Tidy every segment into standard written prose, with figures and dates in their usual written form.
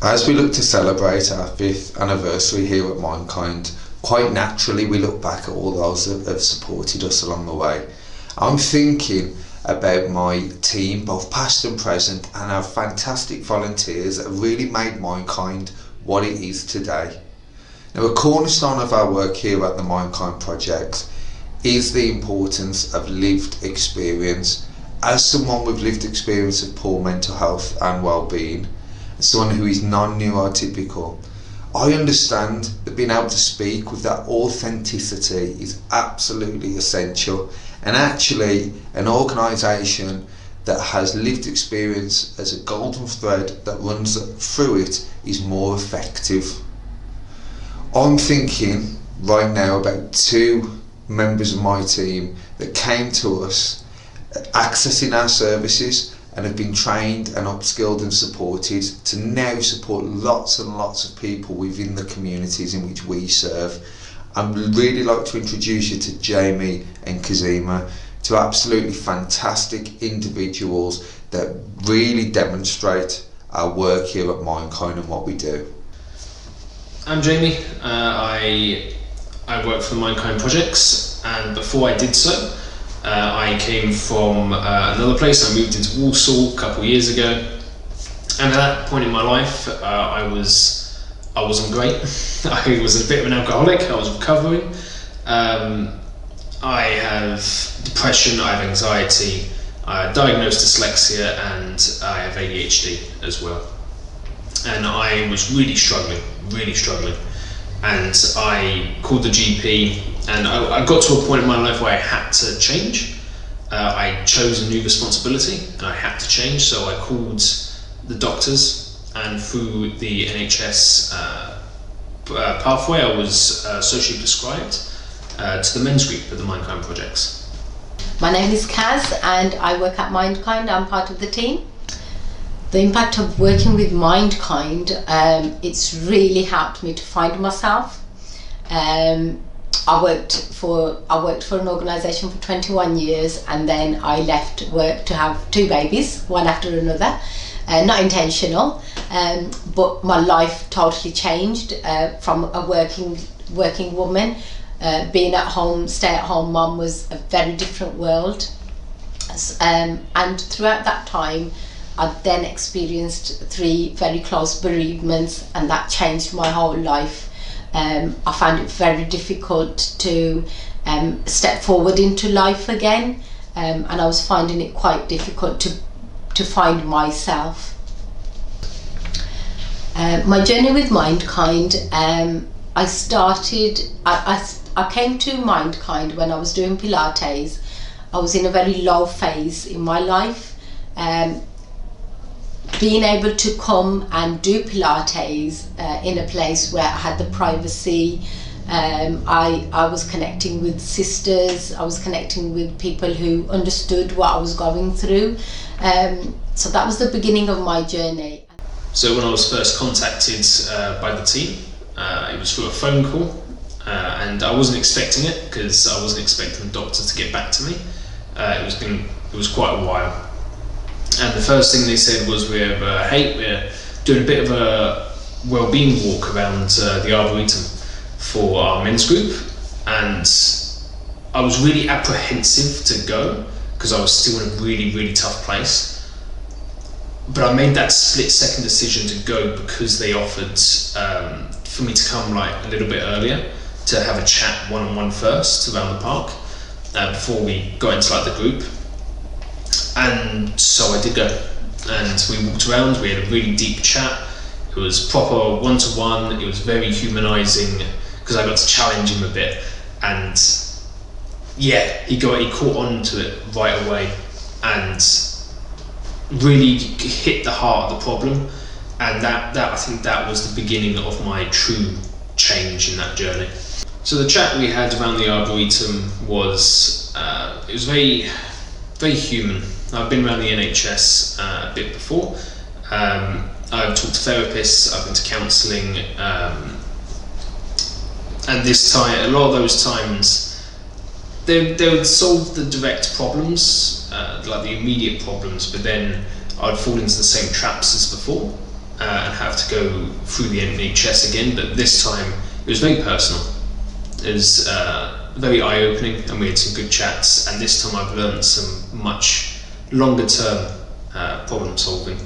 As we look to celebrate our 5th anniversary here at MindKind, quite naturally we look back at all those that have supported us along the way. I'm thinking about my team, both past and present, and our fantastic volunteers that have really made MindKind what it is today. Now, a cornerstone of our work here at the MindKind Project is the importance of lived experience. As someone with lived experience of poor mental health and well-being, someone who is non-neurotypical, I understand that being able to speak with that authenticity is absolutely essential, and actually an organisation that has lived experience as a golden thread that runs through it is more effective. I'm thinking right now about 2 members of my team that came to us accessing our services and have been trained and upskilled and supported to now support lots and lots of people within the communities in which we serve. I'd really like to introduce you to Jamie and Kazima, 2 absolutely fantastic individuals that really demonstrate our work here at MindKind and what we do. I'm Jamie. I work for the MindKind Projects, and before I did so, I came from another place. I moved into Walsall a couple of years ago, and at that point in my life, I wasn't great. I was a bit of an alcoholic. I was recovering. I have depression. I have anxiety. I diagnosed dyslexia, and I have ADHD as well. And I was really struggling. And I called the GP, and I got to a point in my life where I had to change. I chose a new responsibility and I had to change, so I called the doctors, and through the NHS pathway I was socially prescribed to the men's group of the MindKind Projects. My name is Kaz and I work at MindKind. I'm part of the team. The impact of working with MindKind, it's really helped me to find myself. I worked for an organisation for 21 years, and then I left work to have 2 babies, one after another. Not intentional, but my life totally changed from a working woman. Being at home, stay-at-home mum was a very different world. And throughout that time, I then experienced 3 very close bereavements, and that changed my whole life. I found it very difficult to step forward into life again, and I was finding it quite difficult to find myself. My journey with MindKind, I came to MindKind when I was doing Pilates. I was in a very low phase in my life. Being able to come and do Pilates in a place where I had the privacy, I was connecting with sisters, I was connecting with people who understood what I was going through. So that was the beginning of my journey. So when I was first contacted by the team, it was through a phone call, and I wasn't expecting it because I wasn't expecting the doctor to get back to me. It was quite a while. And the first thing they said was, we're doing a bit of a well-being walk around the Arboretum for our men's group, and I was really apprehensive to go because I was still in a really, really tough place. But I made that split-second decision to go because they offered for me to come like a little bit earlier to have a chat one-on-one first around the park before we got into like the group. And so I did go, and we walked around, we had a really deep chat. It was proper one-to-one, it was very humanising because I got to challenge him a bit, and yeah, he caught on to it right away and really hit the heart of the problem, and that I think that was the beginning of my true change in that journey. So the chat we had around the Arboretum was, it was very, very human. I've been around the NHS a bit before. I've talked to therapists, I've been to counselling, and this time, a lot of those times, they would solve the direct problems, like the immediate problems, but then I'd fall into the same traps as before. and have to go through the NHS again, but this time it was very personal. It was very eye-opening, and we had some good chats, and this time I've learned some much longer-term problem solving.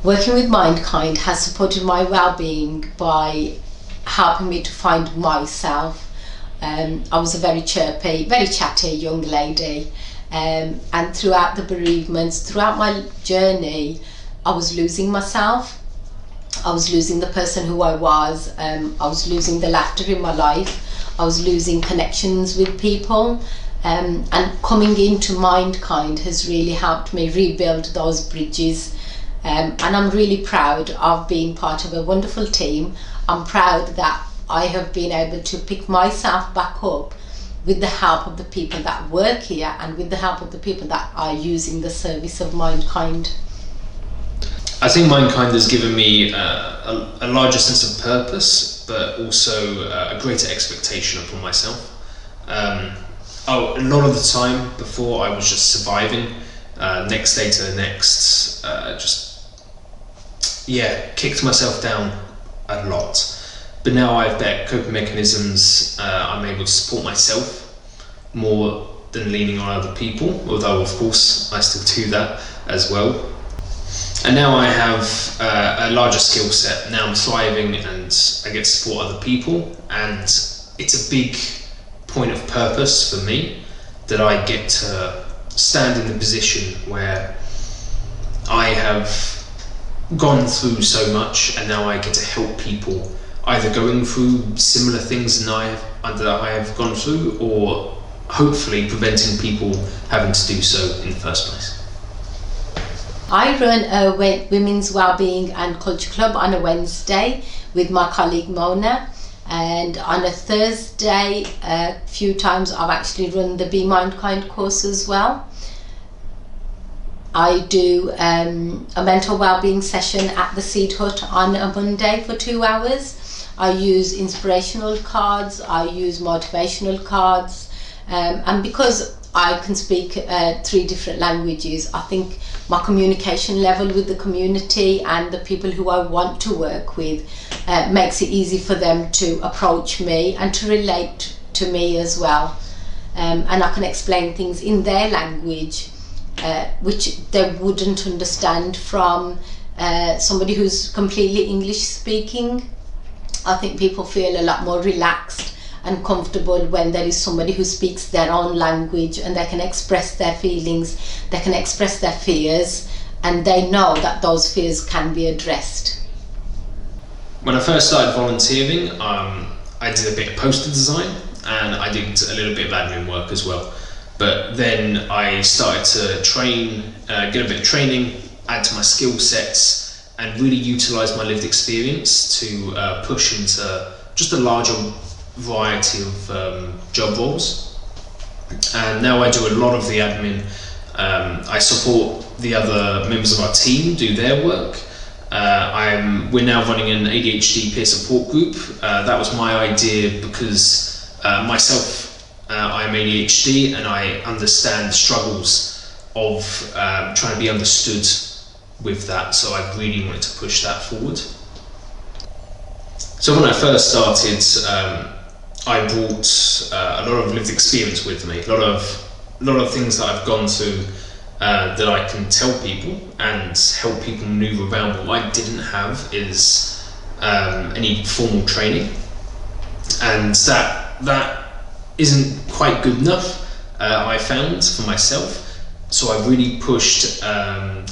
Working with MindKind has supported my well-being by helping me to find myself. I was a very chirpy, very chatty young lady, and throughout the bereavements, throughout my journey, I was losing myself. I was losing the person who I was. I was losing the laughter in my life. I was losing connections with people. And coming into MindKind has really helped me rebuild those bridges. And I'm really proud of being part of a wonderful team. I'm proud that I have been able to pick myself back up with the help of the people that work here and with the help of the people that are using the service of MindKind. I think MindKind has given me a larger sense of purpose, but also a greater expectation upon myself. A lot of the time before I was just surviving, next day to the next, kicked myself down a lot. But now I've better coping mechanisms. I'm able to support myself more than leaning on other people, although of course I still do that as well. And now I have a larger skill set. Now I'm thriving and I get to support other people, and it's a big point of purpose for me that I get to stand in the position where I have gone through so much, and now I get to help people either going through similar things that I have gone through, or hopefully preventing people having to do so in the first place. I run a women's wellbeing and culture club on a Wednesday with my colleague Mona, and on a Thursday a few times I've actually run the Be MindKind course as well. I do a mental wellbeing session at the Seed Hut on a Monday for 2 hours. I use inspirational cards, I use motivational cards, and because I can speak 3 different languages, I think my communication level with the community and the people who I want to work with makes it easy for them to approach me and to relate to me as well. And I can explain things in their language which they wouldn't understand from somebody who's completely English speaking. I think people feel a lot more relaxed and comfortable when there is somebody who speaks their own language, and they can express their feelings, they can express their fears, and they know that those fears can be addressed. When I first started volunteering, I did a bit of poster design, and I did a little bit of admin work as well. But then I started to train, get a bit of training, add to my skill sets, and really utilise my lived experience to push into just a larger variety of job roles. And now I do a lot of the admin. I support the other members of our team do their work. We're now running an ADHD peer support group. That was my idea because myself, I'm ADHD, and I understand the struggles of trying to be understood with that, so I really wanted to push that forward. So when I first started, I brought a lot of lived experience with me, a lot of things that I've gone through that I can tell people and help people manoeuvre around. What I didn't have is any formal training, and that isn't quite good enough, I found, for myself. So I really pushed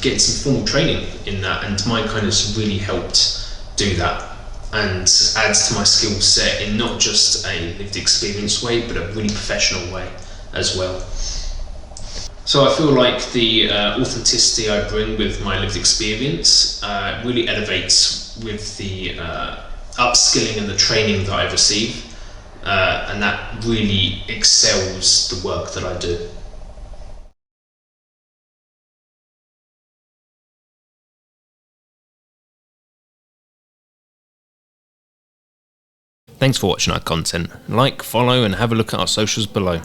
getting some formal training in that, and MindKind has really helped do that and adds to my skill set in not just a lived experience way, but a really professional way as well. So I feel like the authenticity I bring with my lived experience really elevates with the upskilling and the training that I receive, and that really excels the work that I do. Thanks for watching our content. Like, follow and have a look at our socials below.